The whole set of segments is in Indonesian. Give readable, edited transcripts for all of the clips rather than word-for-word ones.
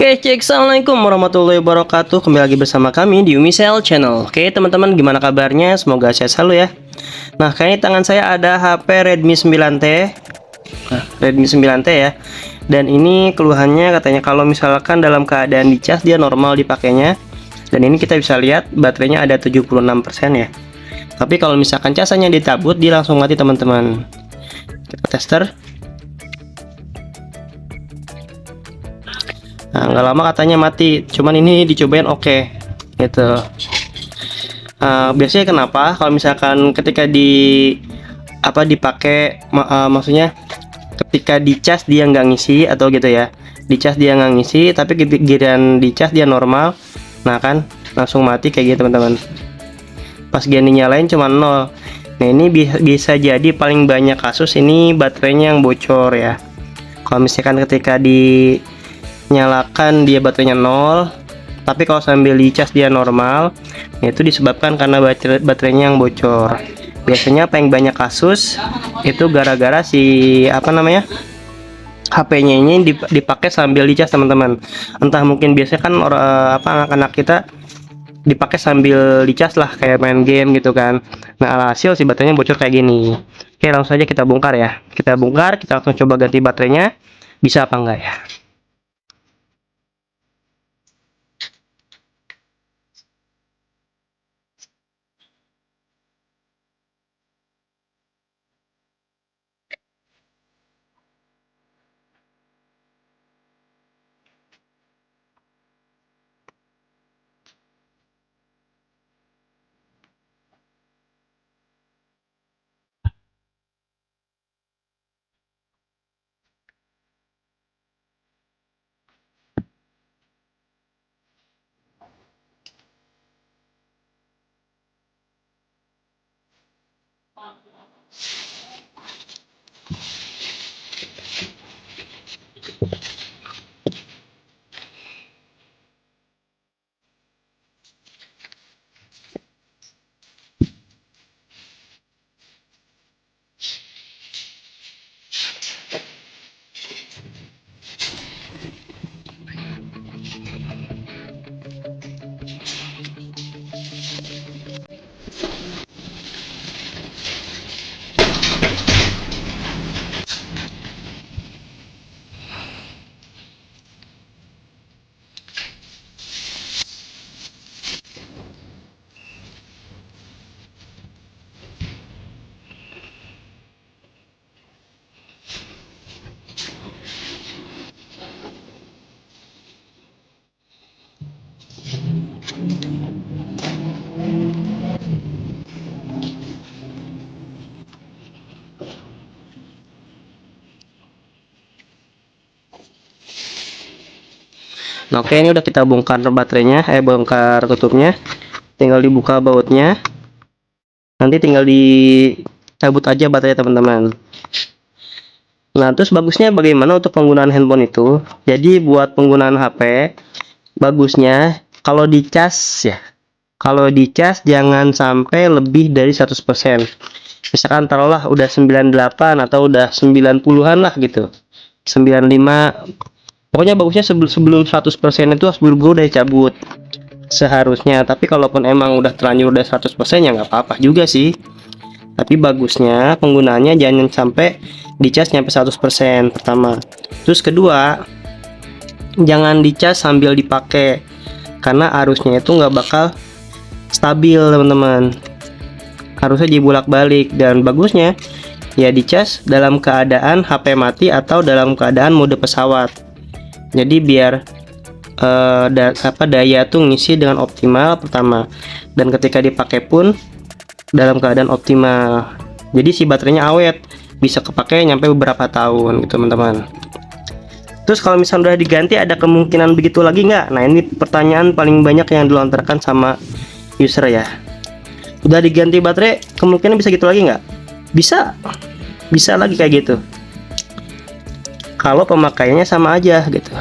Oke, cek. Assalamualaikum warahmatullahi wabarakatuh. Kembali lagi bersama kami di Umisel Channel. Oke, teman-teman, gimana kabarnya? Semoga sehat selalu ya. Nah, kayaknya tangan saya ada HP Redmi 9T. Nah, Redmi 9T ya. Dan ini keluhannya katanya kalau misalkan dalam keadaan dicas dia normal dipakainya. Dan ini kita bisa lihat baterainya ada 76% ya. Tapi kalau misalkan casannya dicabut, dia langsung mati, teman-teman. Kita tester. Nah, nggak lama katanya mati, cuman ini dicobain oke, gitu. Biasanya kenapa kalau misalkan ketika dipakai maksudnya ketika dicas dia nggak ngisi atau gitu ya, dicas dia nggak ngisi tapi giliran dicas dia normal, nah kan langsung mati kayak gitu, teman-teman. Pas gini nyalain cuma 0. Nah, ini bisa jadi paling banyak kasus ini baterainya yang bocor ya. Kalau misalkan ketika nyalakan dia baterainya 0, tapi kalau sambil dicas dia normal, itu disebabkan karena baterainya yang bocor. Biasanya paling banyak kasus itu gara-gara si HP-nya ini dipakai sambil dicas, teman-teman. Entah mungkin biasanya kan anak-anak kita dipakai sambil dicas lah, kayak main game gitu kan. Nah, alhasil si baterainya bocor kayak gini. Oke, langsung saja kita bongkar ya. Kita langsung coba ganti baterainya, bisa apa enggak ya. Nah, oke, ini udah kita bongkar baterainya, bongkar tutupnya. Tinggal dibuka bautnya. Nanti tinggal dicabut aja baterai, teman-teman. Nah, terus bagusnya bagaimana untuk penggunaan handphone itu? Jadi buat penggunaan HP, bagusnya kalau dicas ya. Kalau dicas jangan sampai lebih dari 100%. Misalkan taruhlah udah 98 atau udah 90-an lah gitu. 95. Pokoknya bagusnya sebelum 100% itu harus buru-buru udah cabut seharusnya. Tapi kalaupun emang udah terlanjur udah 100% ya nggak apa-apa juga sih. Tapi bagusnya penggunaannya jangan sampai dicas nyampe 100% pertama. Terus kedua, jangan dicas sambil dipakai karena arusnya itu nggak bakal stabil, teman-teman. Harusnya dibolak-balik, dan bagusnya ya dicas dalam keadaan HP mati atau dalam keadaan mode pesawat. Jadi biar daya tuh ngisi dengan optimal pertama, dan ketika dipakai pun dalam keadaan optimal. Jadi si baterainya awet, bisa kepakai nyampe beberapa tahun gitu, teman-teman. Terus kalau misalnya udah diganti, ada kemungkinan begitu lagi nggak? Nah, ini pertanyaan paling banyak yang dilontarkan sama user ya. Udah diganti baterai, kemungkinan bisa gitu lagi nggak? Bisa lagi kayak gitu kalau pemakaiannya sama aja gitu.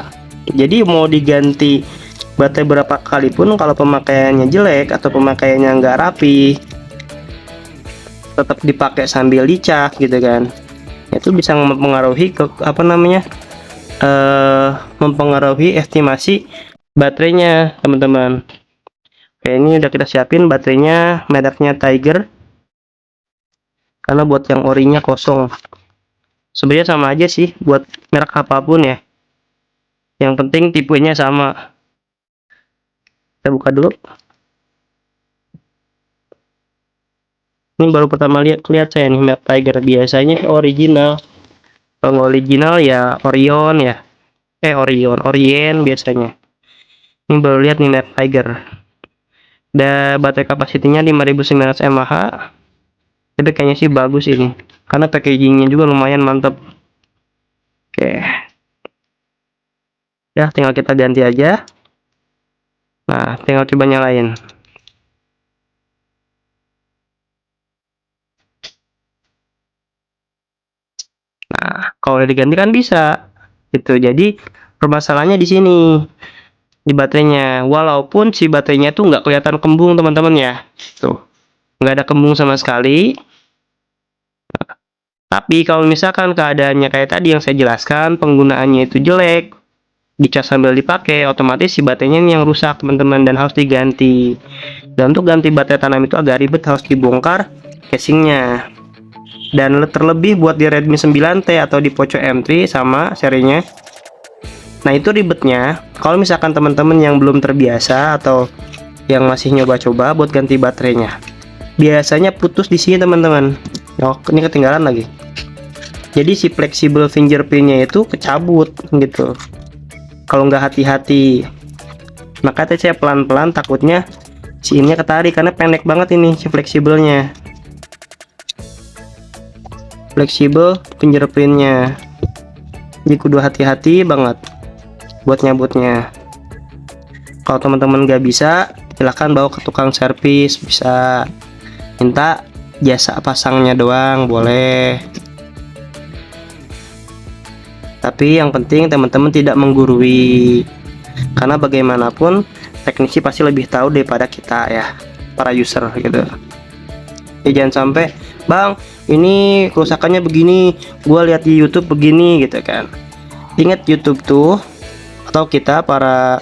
Jadi mau diganti baterai berapa kali pun, kalau pemakaiannya jelek atau pemakaiannya nggak rapi, tetap dipakai sambil dicas gitu kan, itu bisa mempengaruhi ke mempengaruhi estimasi baterainya teman-teman. Oke, ini udah kita siapin baterainya, mereknya Tiger, karena buat yang orinya kosong. Sebenarnya sama aja sih buat merek apapun ya, yang penting tipenya sama. Kita buka dulu. Ini baru pertama lihat saya nih merek Tiger. Biasanya original. Kalau original ya Orion ya. Orien biasanya. Ini baru lihat nih merek Tiger. Dan baterai kapasitinya 5900 mAh. Tapi kayaknya sih bagus ini. Karena packagingnya juga lumayan mantap. Oke. Ya, tinggal kita ganti aja. Nah, tinggal coba nyalain. Nah, kalau udah diganti kan bisa. Gitu. Jadi permasalahannya di sini, di baterainya. Walaupun si baterainya tuh nggak kelihatan kembung teman-teman ya. Tuh, nggak ada kembung sama sekali. Tapi kalau misalkan keadaannya kayak tadi yang saya jelaskan, penggunaannya itu jelek, dicas sambil dipakai, otomatis si baterainya ini yang rusak teman-teman dan harus diganti. Dan untuk ganti baterai tanam itu agak ribet, harus dibongkar casingnya. Dan terlebih buat di Redmi 9T atau di Poco M3 sama serinya. Nah, itu ribetnya. Kalau misalkan teman-teman yang belum terbiasa atau yang masih nyoba-coba buat ganti baterainya, biasanya putus di sini teman-teman. Oh, ini ketinggalan lagi. Jadi si fleksibel fingerprintnya itu kecabut gitu. Kalau nggak hati-hati, maka saya pelan-pelan takutnya si ininya ketarik karena pendek banget ini si fleksibelnya. Fleksibel fingerprintnya, jadi kudu hati-hati banget buat nyabutnya. Kalau teman-teman nggak bisa, silahkan bawa ke tukang servis, bisa minta jasa pasangnya doang boleh. Tapi yang penting teman-teman tidak menggurui, karena bagaimanapun teknisi pasti lebih tahu daripada kita ya, para user gitu. Ya jangan sampai, bang ini kerusakannya begini, gua lihat di YouTube begini gitu kan. Ingat YouTube tuh, atau kita para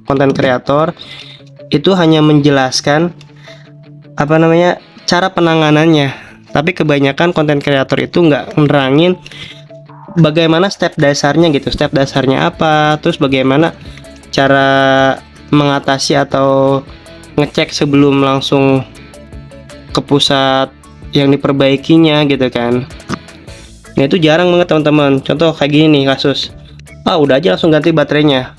konten kreator itu hanya menjelaskan cara penanganannya. Tapi kebanyakan konten kreator itu nggak menerangin bagaimana step dasarnya gitu. Step dasarnya apa, terus bagaimana cara mengatasi atau ngecek sebelum langsung ke pusat yang diperbaikinya gitu kan. Nah, itu jarang banget teman-teman. Contoh kayak gini nih kasus, udah aja langsung ganti baterainya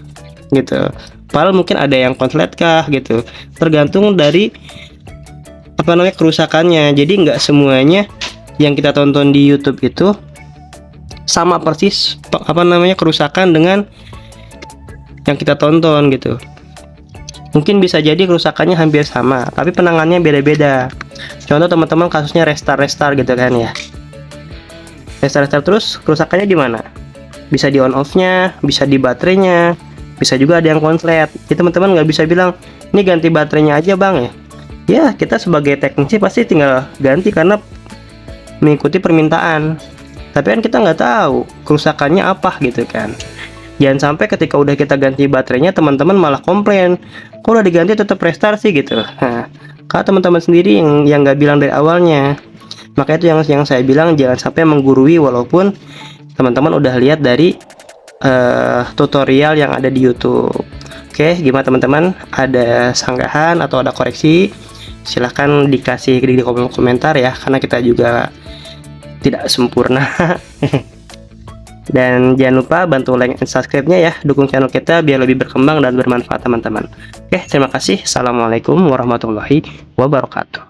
gitu. Padahal mungkin ada yang konslet kah gitu, tergantung dari kerusakannya. Jadi nggak semuanya yang kita tonton di YouTube itu sama persis kerusakan dengan yang kita tonton gitu. Mungkin bisa jadi kerusakannya hampir sama, tapi penanganannya beda-beda. Contoh teman-teman kasusnya restart gitu kan ya. Restart terus kerusakannya di mana? Bisa di on off-nya, bisa di baterainya, bisa juga ada yang konslet. Jadi teman-teman nggak bisa bilang, ini ganti baterainya aja bang ya. Ya, kita sebagai teknisi pasti tinggal ganti karena mengikuti permintaan. Tapi kan kita nggak tahu kerusakannya apa gitu kan. Jangan sampai ketika udah kita ganti baterainya teman-teman malah komplain, kok udah diganti tetap restart sih gitu. Nah, kalau teman-teman sendiri yang nggak bilang dari awalnya. Maka itu yang saya bilang, jangan sampai menggurui walaupun teman-teman udah lihat dari tutorial yang ada di YouTube. Oke, gimana teman-teman? Ada sanggahan atau ada koreksi? Silahkan dikasih di kolom komentar ya, karena kita juga tidak sempurna. Dan jangan lupa bantu like dan subscribe-nya ya, dukung channel kita biar lebih berkembang dan bermanfaat teman-teman. Oke, terima kasih. Assalamualaikum warahmatullahi wabarakatuh.